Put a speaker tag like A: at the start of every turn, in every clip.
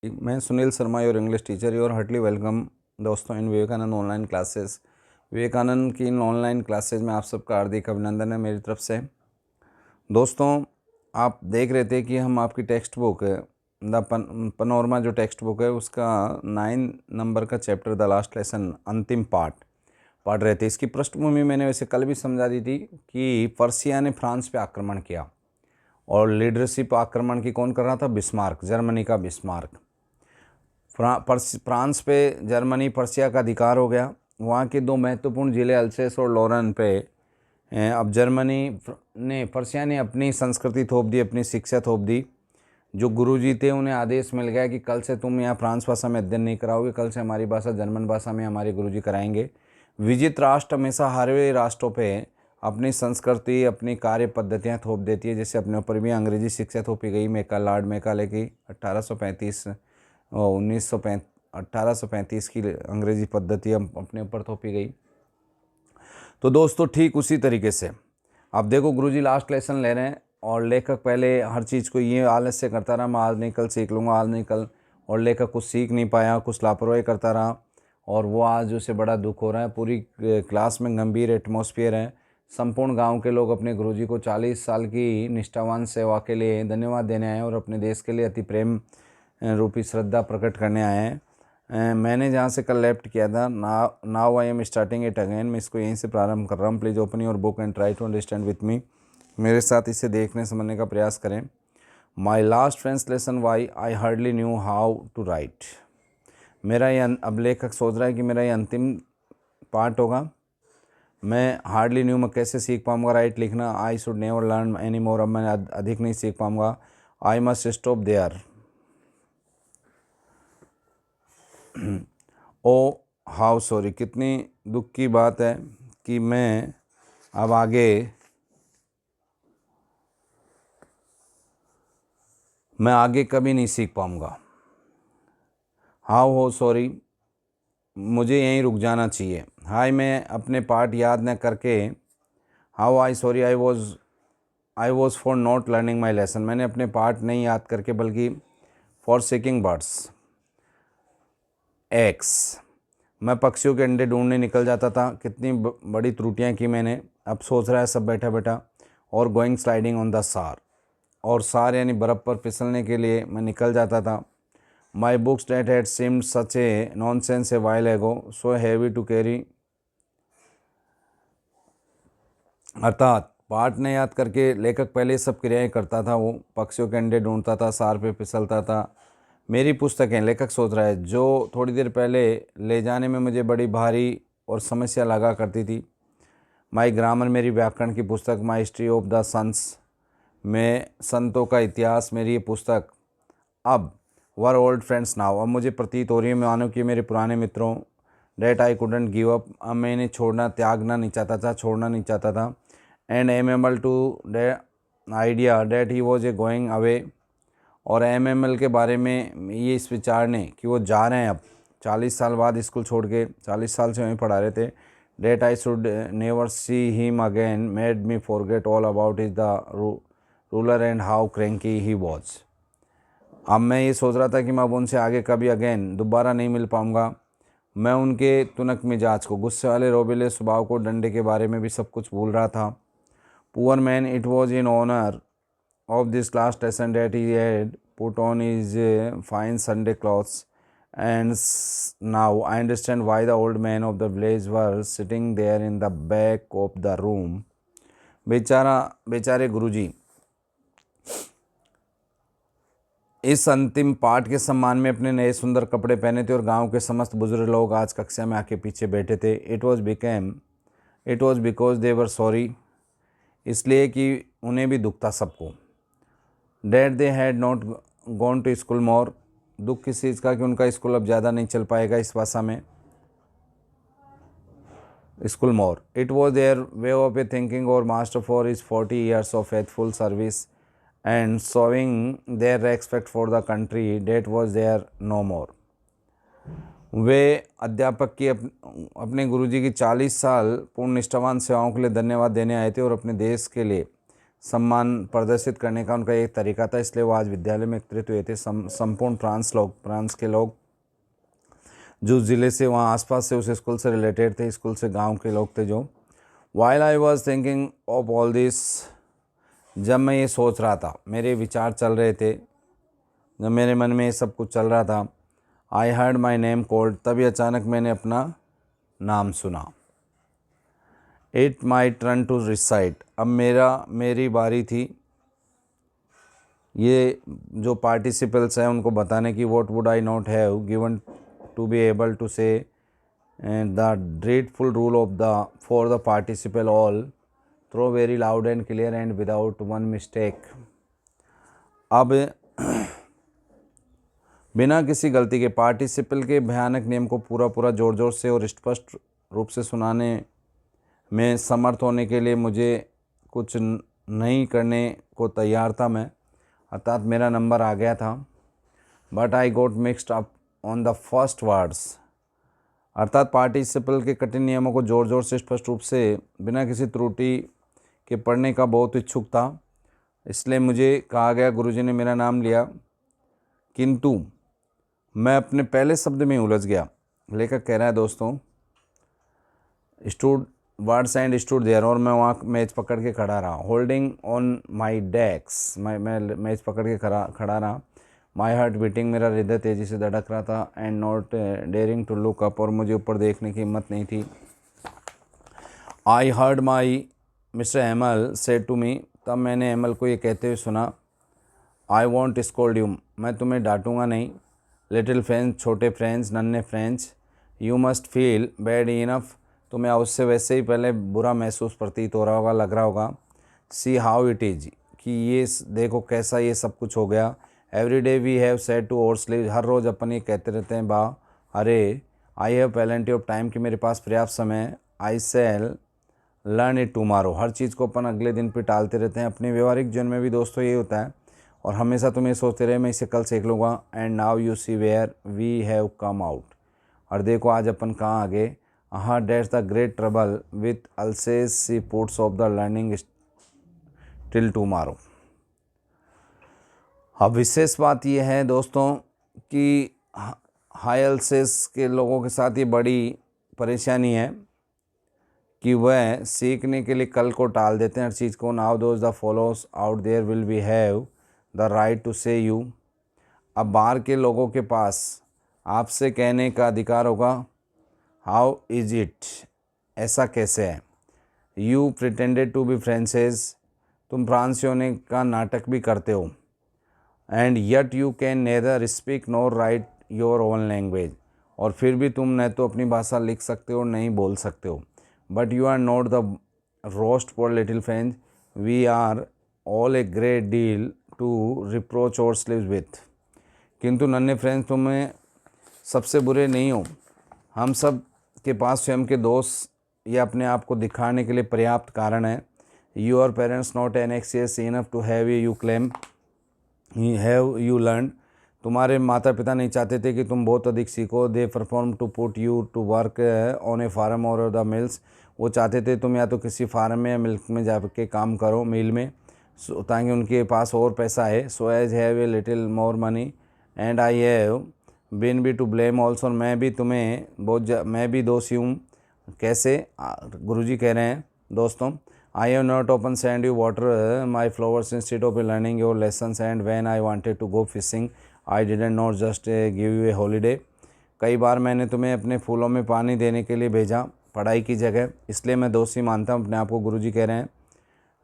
A: मैं Sunil Sharma your English teacher your heartly welcome दोस्तों in Vivekananda online classes. Vivekananda की इन ऑनलाइन क्लासेस में आप सबका हार्दिक अभिनंदन है मेरी तरफ से। दोस्तों, आप देख रहे थे कि हम आपकी टेक्स्ट बुक द पनोरमा जो टेक्स्ट बुक है उसका 9 नंबर का चैप्टर द लास्ट लेसन अंतिम पार्ट पढ़ रहे थे। इसकी पृष्ठभूमि मैंने वैसे कल भी समझा दी थी कि पर्सिया ने फ्रांस पे आक्रमण किया और लीडरशिप आक्रमण की कौन कर रहा था? बिस्मार्क, जर्मनी का बिस्मार्क। फ्रांस पे जर्मनी पर्सिया का अधिकार हो गया। वहाँ के दो महत्वपूर्ण ज़िले अल्सेस और लॉरेन पे अब जर्मनी ने पर्सिया ने अपनी संस्कृति थोप दी, अपनी शिक्षा थोप दी। जो गुरुजी थे उन्हें आदेश मिल गया कि कल से तुम यहाँ फ्रांस भाषा में अध्ययन नहीं कराओगे, कल से हमारी भाषा जर्मन भाषा में हमारे गुरुजी कराएंगे। विजित राष्ट्र हमेशा हारे राष्ट्रों पे अपनी संस्कृति, अपनी कार्य पद्धतियाँ थोप देती है। जैसे अपने ऊपर भी अंग्रेजी शिक्षा थोपी गई लॉर्ड मैकाले की 1835 की अंग्रेजी पद्धति अपने ऊपर थोपी गई। तो दोस्तों ठीक उसी तरीके से अब देखो, गुरुजी लास्ट लेसन ले रहे हैं और लेखक पहले हर चीज़ को ये आलस्य करता रहा, मैं आज नहीं कल सीख लूँगा, आज नहीं कल, और लेखक कुछ सीख नहीं पाया, कुछ लापरवाही करता रहा और वो आज उसे बड़ा दुख हो रहा है। पूरी क्लास में गंभीर एटमॉस्फेयर है। संपूर्ण गांव के लोग अपने गुरुजी को 40 साल की निष्ठावान सेवा के लिए धन्यवाद देने आए और अपने देश के लिए अति प्रेम रूपी श्रद्धा प्रकट करने आए हैं। मैंने जहाँ से कल लेफ्ट किया था, now I am starting it again. मैं इसको यहीं से प्रारंभ कर रहा हूँ। Please open your book and try to understand with me. मेरे साथ इसे देखने समझने का प्रयास करें। My last translation why I hardly knew how to write. मेरा ये अब लेखक सोच रहा है कि मेरा ये अंतिम पार्ट होगा। मैं हार्डली न्यू मैं कैसे सीख पाऊँगा राइट लिखना। I should never learn any more, अब मैं अधिक नहीं सीख पाऊँगा। I must stop there. Oh how sorry, कितनी दुख की बात है कि मैं अब आगे कभी नहीं सीख पाऊँगा। हाउ हो सॉरी, मुझे यहीं रुक जाना चाहिए। हाय, मैं अपने पार्ट याद न करके how I sorry I was for not learning my lesson. मैंने अपने पार्ट नहीं याद करके बल्कि फॉर सीकिंग बर्ड्स एग्स, मैं पक्षियों के अंडे ढूंढने निकल जाता था। कितनी बड़ी त्रुटियां की मैंने। अब सोच रहा है सब बैठा बैठा। और गोइंग स्लाइडिंग ऑन द सार, और सार यानी बर्फ़ पर फिसलने के लिए मैं निकल जाता था। My books that had seemed such a nonsense a while ago so heavy to carry. अर्थात पाठ ने याद करके लेखक पहले सब क्रियाएं करता था। वो पक्षियों के अंडे ढूंढता था, सार पे फिसलता था। मेरी पुस्तकें, लेखक सोच रहा है, जो थोड़ी देर पहले ले जाने में मुझे बड़ी भारी और समस्या लगा करती थी। माई ग्रामर, मेरी व्याकरण की पुस्तक। माई हिस्ट्री ऑफ द सन्स, में संतों का इतिहास, मेरी ये पुस्तक अब वर ओल्ड फ्रेंड्स नाउ, अब मुझे प्रतीत हो रही है मानो कि मेरे पुराने मित्रों। That I couldn't give up, अब मैं इन्हें त्यागना नहीं चाहता था, छोड़ना नहीं चाहता था। And M M L today idea that he was a going away, और एम एम एल के बारे में ये इस विचार ने कि वो जा रहे हैं अब 40 साल बाद स्कूल छोड़ के। 40 साल से वहीं पढ़ा रहे थे। That I should never see him again made me forget all about his the ruler and how cranky he was. अब मैं ये सोच रहा था कि मैं अब उनसे आगे कभी अगेन दोबारा नहीं मिल पाऊँगा। मैं उनके तुनक मिजाज को, गुस्से वाले रोबेले स्वभाव को, डंडे के बारे में भी सब कुछ भूल रहा था। Poor man, it was in honour of this last lesson that he had put on his fine Sunday clothes, and now I understand why the old man of the village was sitting there in the back of the room. बेचारे गुरुजी इस अंतिम पाठ के सम्मान में अपने नए सुंदर कपड़े पहने थे और गांव के समस्त बुजुर्ग लोग आज कक्षा में आके पीछे बैठे थे। It was because they were sorry, इसलिए कि उन्हें भी दुख था सबको। That they had not gone to school more, दुख किस चीज़ का कि उनका स्कूल अब ज़्यादा नहीं चल पाएगा इस भाषा में। School more, it was their way of a thinking और master for his 40 years of faithful service and showing their respect for the country. That was there no more. वे अध्यापक की अपने गुरुजी की 40 साल पूर्ण निष्ठावान सेवाओं के लिए धन्यवाद देने आए थे और अपने देश के लिए सम्मान प्रदर्शित करने का उनका एक तरीका था, इसलिए वो आज विद्यालय में एकत्रित हुए थे। संपूर्ण फ्रांस के लोग जो ज़िले से वहाँ आसपास से उस स्कूल से रिलेटेड थे, स्कूल से गांव के लोग थे जो। While I was thinking of all this, जब मैं ये सोच रहा था, मेरे विचार चल रहे थे, जब मेरे मन में ये सब कुछ चल रहा था, I heard my name called, तभी अचानक मैंने अपना नाम सुना। It my turn to recite, अब मेरी बारी थी ये जो पार्टिसिपल्स हैं उनको बताने की। What would I not have given to be able to say the dreadful rule of the for the participle all through very loud and clear and without one mistake. अब बिना किसी गलती के पार्टिसिपल के भयानक नियम को पूरा जोर जोर से और स्पष्ट रूप से सुनाने में समर्थ होने के लिए मुझे कुछ नहीं करने को तैयार था मैं, अर्थात मेरा नंबर आ गया था। But I got mixed up on the first words, अर्थात पार्टिसिपल के कठिन नियमों को जोर जोर से स्पष्ट रूप से बिना किसी त्रुटि के पढ़ने का बहुत इच्छुक था, इसलिए मुझे कहा गया। गुरुजी ने मेरा नाम लिया, किंतु मैं अपने पहले शब्द में उलझ गया। लेखक कह रहा है दोस्तों, stood words and stood there, और मैं वहाँ मैच पकड़ के खड़ा रहा। होल्डिंग ऑन माई डेस्क, मैं मैच पकड़ के खड़ा रहा। माई हार्ट बीटिंग, मेरा हृदय तेज़ी से धड़क रहा था। And not daring to look up, और मुझे ऊपर देखने की हिम्मत नहीं थी। I heard my mister Hamel said to me, तब मैंने एमल को ये कहते हुए सुना, आई वॉन्ट स्कोल्ड यू, मैं तुम्हें डांटूंगा नहीं। लिटिल फ्रेंड्स, छोटे फ्रेंड्स, नन्हे friends, you must feel bad enough, तुम्हें उससे वैसे ही पहले बुरा महसूस प्रतीत हो रहा होगा, लग रहा होगा। सी हाउ इट इज, कि ये देखो कैसा ये सब कुछ हो गया। Every day we have said to ourselves, हर रोज़ अपन ये कहते रहते हैं बा अरे, I have plenty of time, कि मेरे पास पर्याप्त समय। I shall learn it tomorrow, हर चीज़ को अपन अगले दिन पे टालते रहते हैं। अपने व्यवहारिक जीवन में भी दोस्तों ये होता है, और हमेशा तुम ये सोचते रहे मैं इसे कल सीख लूँगा। And now you see where we have come out, और देखो आज अपन कहाँ आगे। हाँ, that's the great trouble with Alsace she puts off the learning till tomorrow. अब विशेष बात यह है दोस्तों कि हाई अल्सेस के लोगों के साथ ये बड़ी परेशानी है कि वह सीखने के लिए कल को टाल देते हैं हर चीज़ को। Now those the fellows out there will be have the right to say you, अब बाहर के लोगों के पास आपसे कहने का अधिकार होगा। हाउ इज इट, ऐसा कैसे है। यू प्रिटेंडेड टू बी फ्रेंसेस, तुम फ्रांसी होने का नाटक भी करते हो। And yet you can nether speak nor right your own language, और फिर भी तुम न तो अपनी भाषा लिख सकते हो नहीं बोल सकते हो। But you are not the worst for little Franz, we are all a great deal to reproach ourselves with, किंतु नन्हे फ्रेंड्स तुम्हें सबसे बुरे नहीं हो। हम सब के पास स्वयं के दोष या अपने आप को दिखाने के लिए पर्याप्त कारण है। Your parents not anxious enough to have you claim have you learn, तुम्हारे माता पिता नहीं चाहते थे कि तुम बहुत अधिक सीखो। They perform to put you to work on a farm और द मिल्स, वो चाहते थे तुम या तो किसी फार्म में या मिल्क में जाके काम करो, मिल में, ताकि उनके पास और पैसा है। So as have a little more money and I have been be to blame also, मैं भी तुम्हें मैं भी दोषी हूँ। कैसे, गुरुजी कह रहे हैं दोस्तों, I have not open send you water my flowers instead of learning your lessons, and when I wanted to go fishing I didn't not just give you a holiday, कई बार मैंने तुम्हें अपने फूलों में पानी देने के लिए भेजा पढ़ाई की जगह, इसलिए मैं दोषी मानता हूँ अपने आप को, गुरुजी कह रहे हैं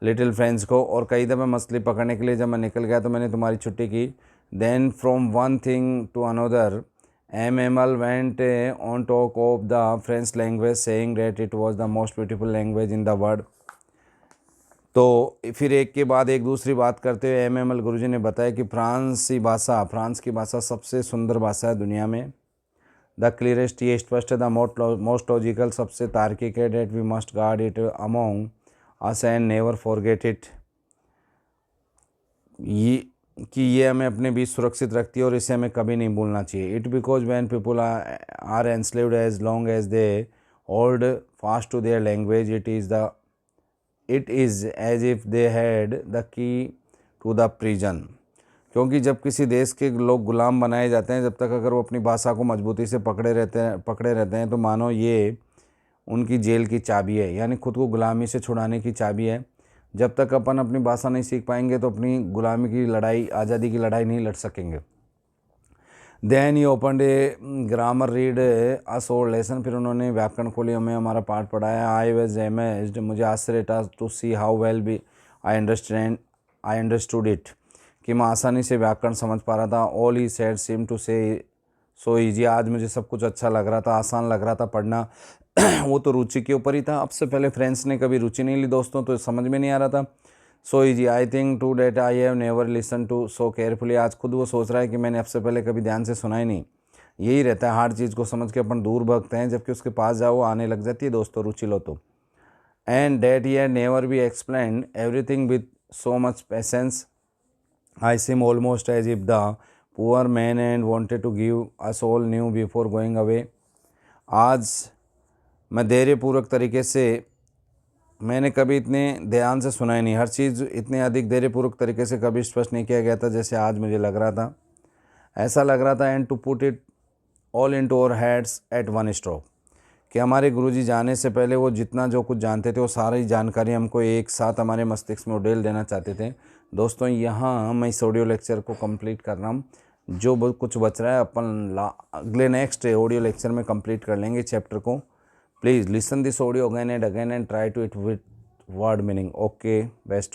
A: लिटिल फ्रेंड्स को। और कई दफ़े मछली पकड़ने के लिए जब मैं निकल गया तो मैंने तुम्हारी छुट्टी की। Then from one thing to another Hamel went on talk of the French language saying that it was the most beautiful language in the world. तो फिर एक के बाद एक दूसरी बात करते हुए एमएल गुरुजी ने बताया कि फ्रांस की भाषा सबसे सुंदर भाषा है दुनिया में। द क्लियरेस्ट, ये स्पष्ट है। द मोस्ट लॉजिकल, सबसे तार्किक है। That we must guard it among us and never forget it, ये हमें अपने बीच सुरक्षित रखती है और इसे हमें कभी नहीं भूलना चाहिए। It because when people are enslaved as long as they hold fast to their language, it is the it is as if they had the key to the prison. क्योंकि जब किसी देश के लोग गुलाम बनाए जाते हैं, जब तक अगर वो अपनी भाषा को मजबूती से पकड़े रहते हैं तो मानो ये उनकी जेल की चाबी है, यानी खुद को गुलामी से छुड़ाने की चाबी है। जब तक अपन अपनी भाषा नहीं सीख पाएंगे तो अपनी गुलामी की लड़ाई, आज़ादी की लड़ाई नहीं लड़ सकेंगे। Then he open a grammar read us our lesson, फिर उन्होंने व्याकरण खोली, हमें हमारा पाठ पढ़ाया। आई वॉज एमेज्ड, मुझे आश्चर्य था, to see how well be I understood it, कि मैं आसानी से व्याकरण समझ पा रहा था। All he said seem to say so easy, आज मुझे सब कुछ अच्छा लग रहा था, आसान लग रहा था पढ़ना। वो तो रुचि के ऊपर ही था। अब से पहले फ्रेंड्स ने कभी रुचि नहीं ली दोस्तों, तो समझ में नहीं आ रहा था। So easy I think to date I have never listen to so carefully, आज खुद वो सोच रहा है कि मैंने अब से पहले कभी ध्यान से सुना ही नहीं। यही रहता है, हर चीज़ को समझ के अपन दूर भागते हैं, जबकि उसके पास जाओ आने लग जाती है दोस्तों, रुचि लो तो। And that he had never be explain everything with so much patience, I seem almost as if the poor man and wanted to give us all knew before going away. आज मैं धैर्यपूर्वक तरीके से, मैंने कभी इतने ध्यान से सुना ही नहीं, हर चीज़ इतने अधिक धैर्यपूर्वक तरीके से कभी स्पष्ट नहीं किया गया था जैसे आज मुझे लग रहा था। ऐसा लग रहा था and to put it all in to our heads at one stroke, कि हमारे गुरुजी जाने से पहले वो जितना जो कुछ जानते थे वो सारी जानकारी हमको एक साथ हमारे मस्तिष्क में उड़ेल देना चाहते थे। दोस्तों यहाँ मैं इस ऑडियो लेक्चर को कंप्लीट कर रहा हूँ, जो कुछ बच रहा है अपन अगले नेक्स्ट ऑडियो लेक्चर में कंप्लीट कर लेंगे चैप्टर को। Please listen this audio again and try to it with word meaning. Okay, best of